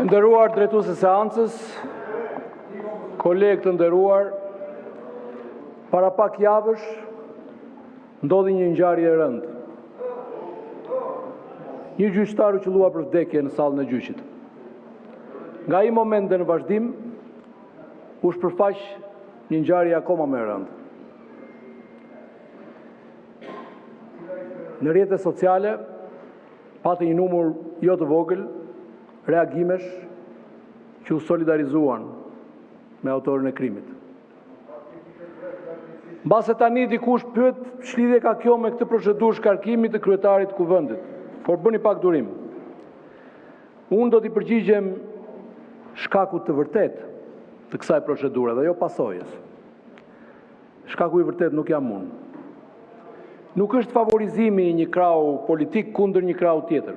Nderuar drejtues e seancës, kolegë të nderuar, para pak javësh ndodhi një ngjarje e rëndë. Një gjyqtar u qellua për vdekje në sallën e gjyqit. Nga ai moment dhe në vazhdim u shpërfaq një ngjarje akoma më e rëndë. Në rrjetet sociale pati një numër jo të vogël reagimesh që u solidarizuan me autorin e krimit. Mbase tani dikush pyet ç'lidhje ka kjo me këtë procedurë shkarkimi të kryetarit të kuvendit, por bëni pak durim. Unë do t'i përgjigjem shkakut të vërtet të kësaj procedure dhe jo pasojës. Shkaku i vërtet nuk jam unë. Nuk është favorizimi i një krau politik kundër një krau tjetër.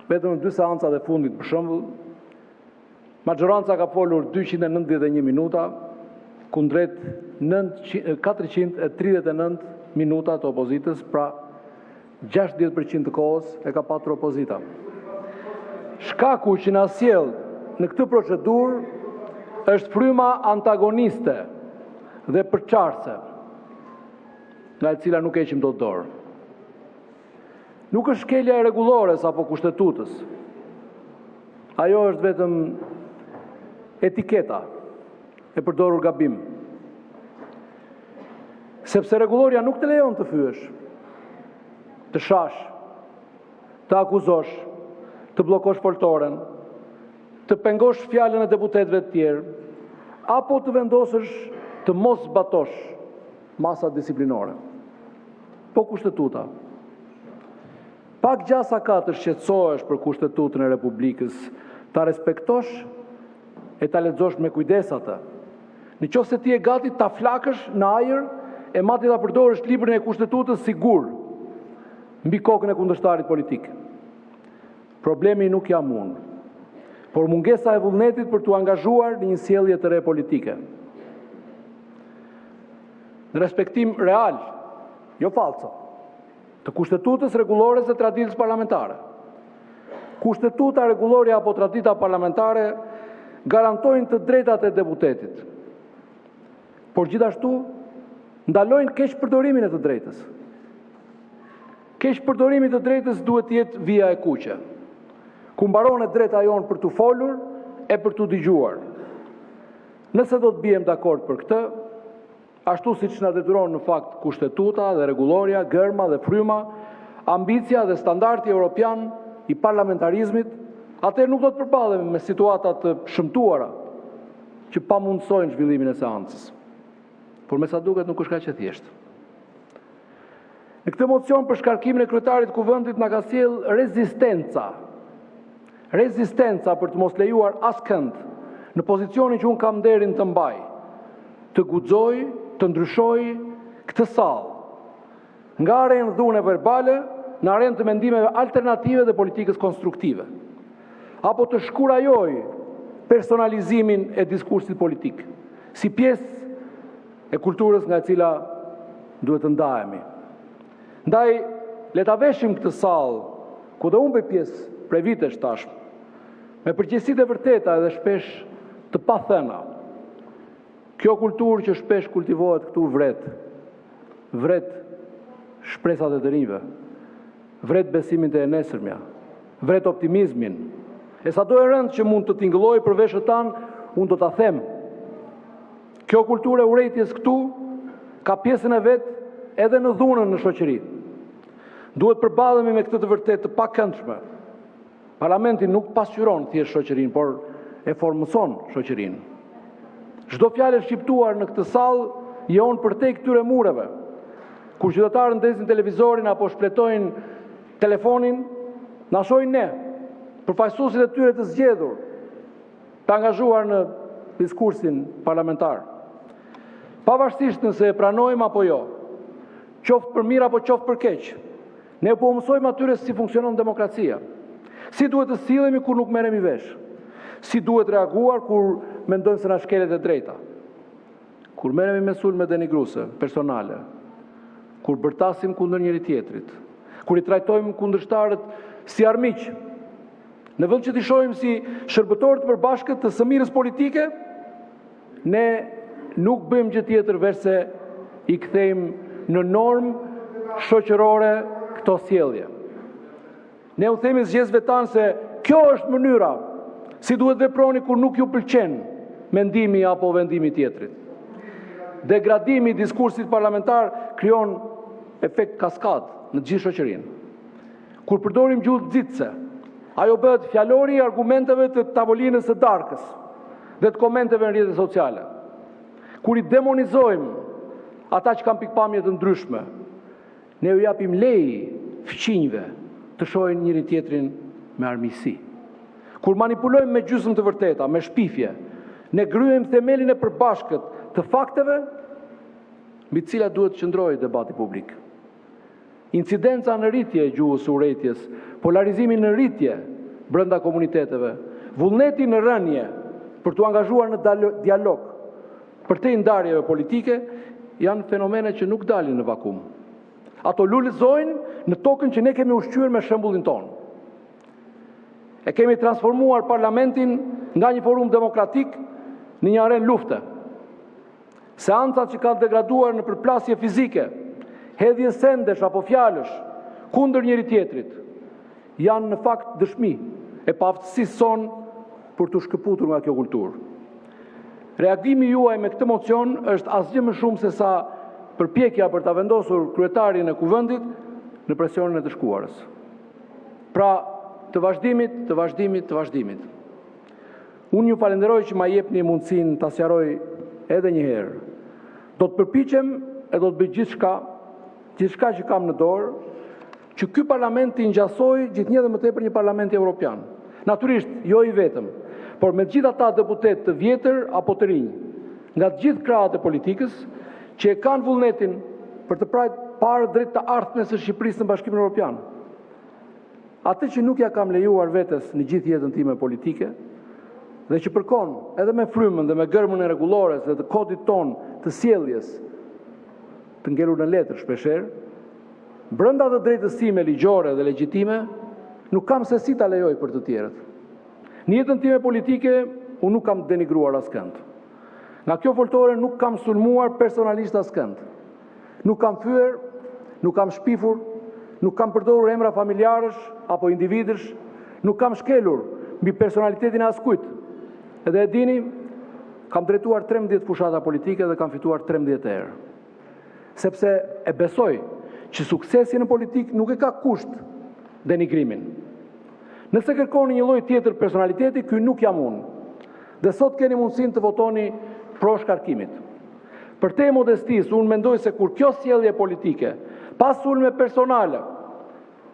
Vetëm në 2 seancat e fundit, për shembull, maxhoranca ka folur 291 minuta, kundrejt 439 minuta të opozitës, pra 60% të kohës e ka patur opozita. Shkaku që na sjell në këtë procedurë është fryma antagoniste dhe përçarse, nga e cila nuk heqim dot dorë. Nuk është shkelja e rregullores apo kushtetutës. Ajo është vetëm etiketa e përdorur gabim. Sepse rregulloria nuk të lejon të fyesh, të shash, të akuzosh, të bllokosh foltoren, të pengosh fjalën e deputetëve të tjerë, apo të vendosësh të mos zbatosh masat disiplinore. Po kushtetuta. Pak gjasa ka të shqetësohesh për kushtetutën e Republikës, ta respektosh e ta lexosh me kujdes atë. Nëse ti je gati ta flakësh në ajër e madje ta përdorësh librin e kushtetutës sigur mbi kokën e kundërshtarit politik. Problemi nuk jam unë, por mungesa e vullnetit për t'u angazhuar në një sjellje të re politike. Në respektim real, jo falso, të kushtetutës rregullore dhe traditës parlamentare. Kushtetuta rregullore apo tradita parlamentare garantojnë të drejtat e deputetit, por gjithashtu ndalojnë keq përdorimin e të drejtës. Keq përdorimi të drejtës duhet të jetë vija e kuqe, ku mbaron e drejta jonë për t'u folur e për t'u dëgjuar. Nëse do të bijem dakord për këtë, ashtu siç na detyron në fakt kushtetuta dhe rregulloria, gërma dhe fryma, ambicia dhe standardi evropian i parlamentarizmit, atëherë nuk do të përballemi me situata të shëmtuara që pamundsojnë zhvillimin e seancës. Por me sa duket nuk është kaq e thjeshtë. Në këtë mocion për shkarkimin e kryetarit të kuvendit na ka sjell rezistenca. Rezistenca për të mos lejuar askënd në pozicionin që unë kam nderin të mbaj, të guxoj, të ndryshoj këtë sallë, nga arenë dhune verbale në arenë të mendimeve alternative dhe politikës konstruktive, apo të shkurajoj personalizimin e diskursit politik, si pjesë e kulturës nga e cila duhet të ndahemi. Ndaj, le ta veshim këtë sallë, ku dhe unë bëj pjesë prej vitesh tashmë, me përgjegjësitë e vërteta edhe shpesh të pathëna. Kjo kulturë që shpesh kultivohet këtu vret shpresat e të rinjve, vret besimin të e nesërmja, vret optimizmin. E sa do e rëndë që mund të tingëlloj për veshët tanë, unë do ta them. Kjo kulturë e urrejtjes këtu ka pjesën e vet edhe në dhunën në shoqëri. Duhet përballemi me këtë të vërtetë të pakëndshme. Parlamenti nuk pasqyron thjesht shoqërinë, por e formëson shoqërinë. Çdo fjalë shqiptuar në këtë sallë jon përtej këtyre mureve. Kur qytetarët ndezin televizorin apo shpletojnë telefonin, na shohin ne, përfaqësuesit e tyre të zgjedhur, të angazhuar në diskursin parlamentar. Pavarësisht nëse e pranojmë apo jo, qoftë për mirë apo qoftë për keq, ne po mësojmë atyre si funksionon demokracia. Si duhet të sillemi kur nuk merremi vesh. Si duhet reaguar kur mendojmë se na shkelet e drejta. Kur merremi me sulme denigruese personale, kur bërtasim kundër njëri tjetrit, kur i trajtojmë kundërshtarët si armiq, në vend që t'i shohim si shërbëtorë të përbashkët të sëmirës politike, ne nuk bëjmë gjë tjetër veç se i kthejmë në normë shoqërore këto sjellje. Ne u themi zgjedhësve tanë se kjo është mënyra si duhet veproni kur nuk ju pëlqen mendimi apo vendimi tjetrit. Degradimi i diskursit parlamentar krijon efekt kaskad në gjithë shoqërinë. Kur përdorim gjuhë nxitse, ajo bëhet fjalori i argumenteve të tavolinës së darkës dhe të komenteve në rrjetet sociale. Kur i demonizojmë ata që kanë pikpamje të ndryshme, ne u japim leje fëqinjve të shohin njëri tjetrin me armiqësi. Kur manipulojmë me gjysmë të vërteta, me shpifje, ne gryejmë themelin e përbashkët të fakteve mbi të cilat duhet të qëndrojë debati publik. Incidenca në rritje e gjuhës së urrëties, polarizimi në rritje brenda komuniteteve, vullneti në rënje për t'u angazhuar në dialog përtej ndarjeve politike janë fenomene që nuk dalin në vakum. Ato lulëzojnë në tokën që ne kemi ushqyer me shembullin tonë. E kemi transformuar parlamentin nga një forum demokratik në një arenë lufte. Seancat që kanë degraduar në përplasje fizike, hedhje sendesh apo fjalësh kundër njëri tjetrit, janë në fakt dëshmi e paaftësisë sonë për të shkëputur nga kjo kulturë. Reagimi juaj me këtë mocion është asgjë më shumë se sa përpjekja për ta vendosur kryetarin e kuvendit në presionin e të shkuarës. Pra, të vazhdimit. Unë ju falenderoj që ma jepni mundësinë ta sqaroj edhe një herë. Do të përpiqem e do të bëj gjithçka që kam në dorë, që ky parlament të ngjasojë gjithnjë dhe më tepër një parlament evropian. Natyrisht, jo i vetëm, por me gjithë ata deputet të vjetër apo të rinj, nga të gjithë krahët e politikës, që e kanë vullnetin për të parë drejt të ardhmes së Shqipërisë në Bashkimin Evropian. Atë që nuk ja kam lejuar vetes në gjithë jetën time politike, dhe që përkon edhe me frymën dhe me gërmën e rregullores dhe të kodit ton të sjelljes, të ngelur në letër shpeshherë, brenda të drejtës time ligjore dhe legjitime, nuk kam se si ta lejoj për të tjerët. Në jetën time politike, unë nuk kam denigruar askënd. Nga kjo foltore nuk kam sulmuar personalisht askënd. Nuk kam fyer, nuk kam shpifur, nuk kam përdorur emra familjarësh apo individësh, nuk kam shkelur mbi personalitetin e askujt. Edhe e dini, kam drejtuar 13 fushata politike dhe kam fituar 13 herë. Sepse e besoj që suksesi në politik nuk e ka kusht denigrimin. Nëse kërkoni një lloj tjetër personaliteti, ky nuk jam unë. Dhe sot keni mundësinë të votoni pro shkarkimit. Për te modestisë, unë mendoj se kur kjo sjellje politike, pas sulme personale,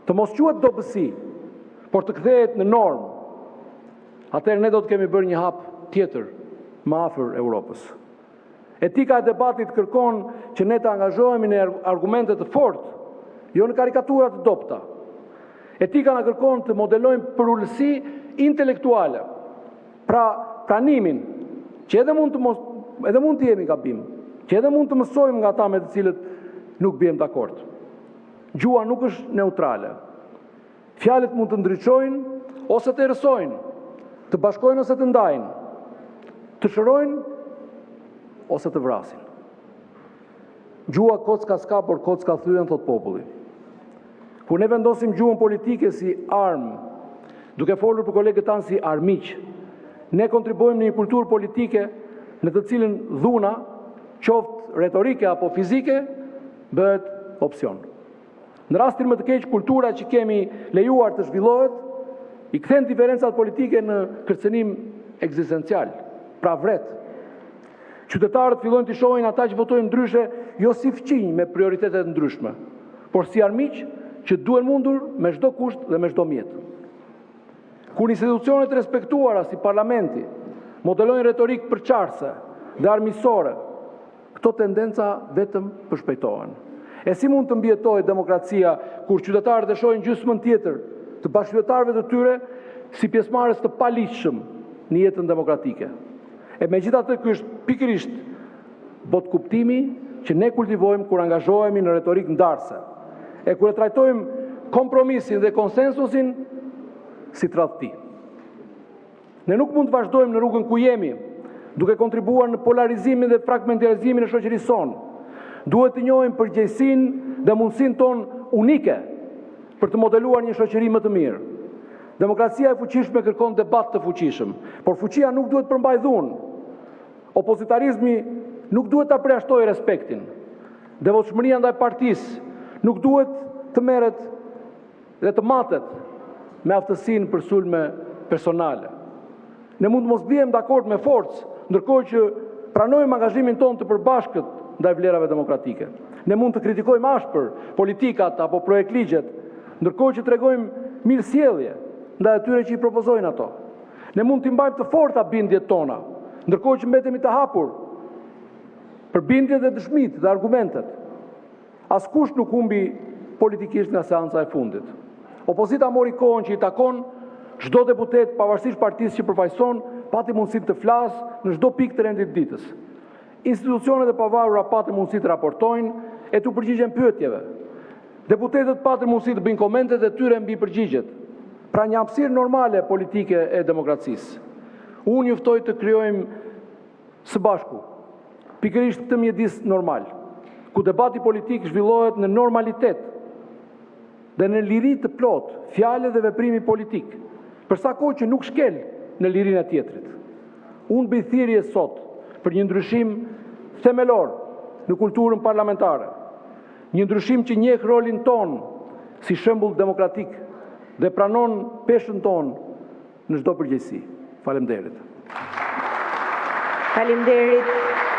të mos quhet dobësi, por të kthehet në normë, atëherë ne do të kemi bërë një hap tjetër më afër Europës. Etika e debatit kërkon që ne të angazhohemi në argumente të fortë, jo në karikatura të dobta. Etika na kërkon të modelojmë përullësi intelektuale, pra pranimin që edhe mund të jemi gabim, që edhe mund të mësojmë nga ata me të cilët nuk bëjmë dakord. Gjua nuk është neutrale. Fjalët mund të ndriçojnë ose të erësojnë, të bashkojnë ose të ndajnë, të shërojnë ose të vrasin. Gjua kocka s'ka, por kocka thyen, thot populli. Kur ne vendosim gjuhën politike si armë, duke folur për kolegët tanë si armiq, ne kontribuojmë në një kulturë politike në të cilën dhuna, qoftë retorike apo fizike, bëhet opsion. Në rastin më të keq, kultura që kemi lejuar të zhvillohet, i kthen diferencat politike në kërcënim ekzistencial, pra vret. Qytetarët fillojnë të shohin ata që votojnë ndryshe jo si fqinj me prioritetet ndryshme, por si armiq që duhen mundur me çdo kusht dhe me çdo mjet. Kur institucionet respektuara si parlamenti modelojnë retorik përqarse dhe armiqësore, këto tendenca vetëm përshpejtohen. E si mund të mbjetohet demokracia kur qytetarët e shohin gjysmën tjetër të bashkëqytetarëve të tyre si pjesëmarrës të paligjshëm në jetën demokratike? E megjithatë, ky është pikërisht botkuptimi që ne kultivojmë kur angazhohemi në retorik ndarse, e kur e trajtojmë kompromisin dhe konsensusin si tradhti. Ne nuk mund të vazhdojmë në rrugën ku jemi, duke kontribuar në polarizimin dhe fragmentarizimin e shoqërisë sonë. Duhet të njohim përgjegjësinë dhe mundësinë tonë unike për të modeluar një shoqëri më të mirë. Demokracia e fuqishme kërkon debat të fuqishëm, por fuqia nuk duhet përmbaj dhunë. Opozitarizmi nuk duhet ta përjashtojë respektin. Devotshmëria ndaj partisë nuk duhet të merret dhe të matet me aftësinë për sulme personale. Ne mund të mos blihem dakord me forcë, ndërkohë që pranojmë angazhimin tonë të përbashkët ndaj vlerave demokratike. Ne mund të kritikojmë ashpër politikat apo projektligjet, ndërkohë që tregojmë mirësjellje ndaj atyre që i propozojnë ato. Ne mund të mbajmë të forta bindjet tona, ndërkohë që mbetemi të hapur për bindjet dhe dëshmitë dhe argumentet. Askush nuk humbi politikisht nga seanca e fundit. Opozita mori kohën që i takon, çdo deputet pavarësisht partisë që përfaqëson, pati mundësi të flasë në çdo pikë të rendit ditës. Institucionet e pavarura patën mundësi të raportojnë e të përgjigjen pyetjeve. Deputetët patën mundësi të bëjnë komentet e tyre mbi përgjigjet. Pra një hapësirë normale politike e demokracisë. Unë ju ftoj të krijojmë së bashku pikërisht këtë mjedis normal, ku debati politik zhvillohet në normalitet dhe në liri të plot, fjalë dhe veprimi politik, për sa kohë që nuk shkel në lirinë e tjetrit. Unë bëj thirrje sot për një ndryshim themelor në kulturën parlamentare, një ndryshim që njeh rolin ton si shembull demokratik dhe pranon peshën ton në çdo përgjegjësi. Faleminderit. Faleminderit.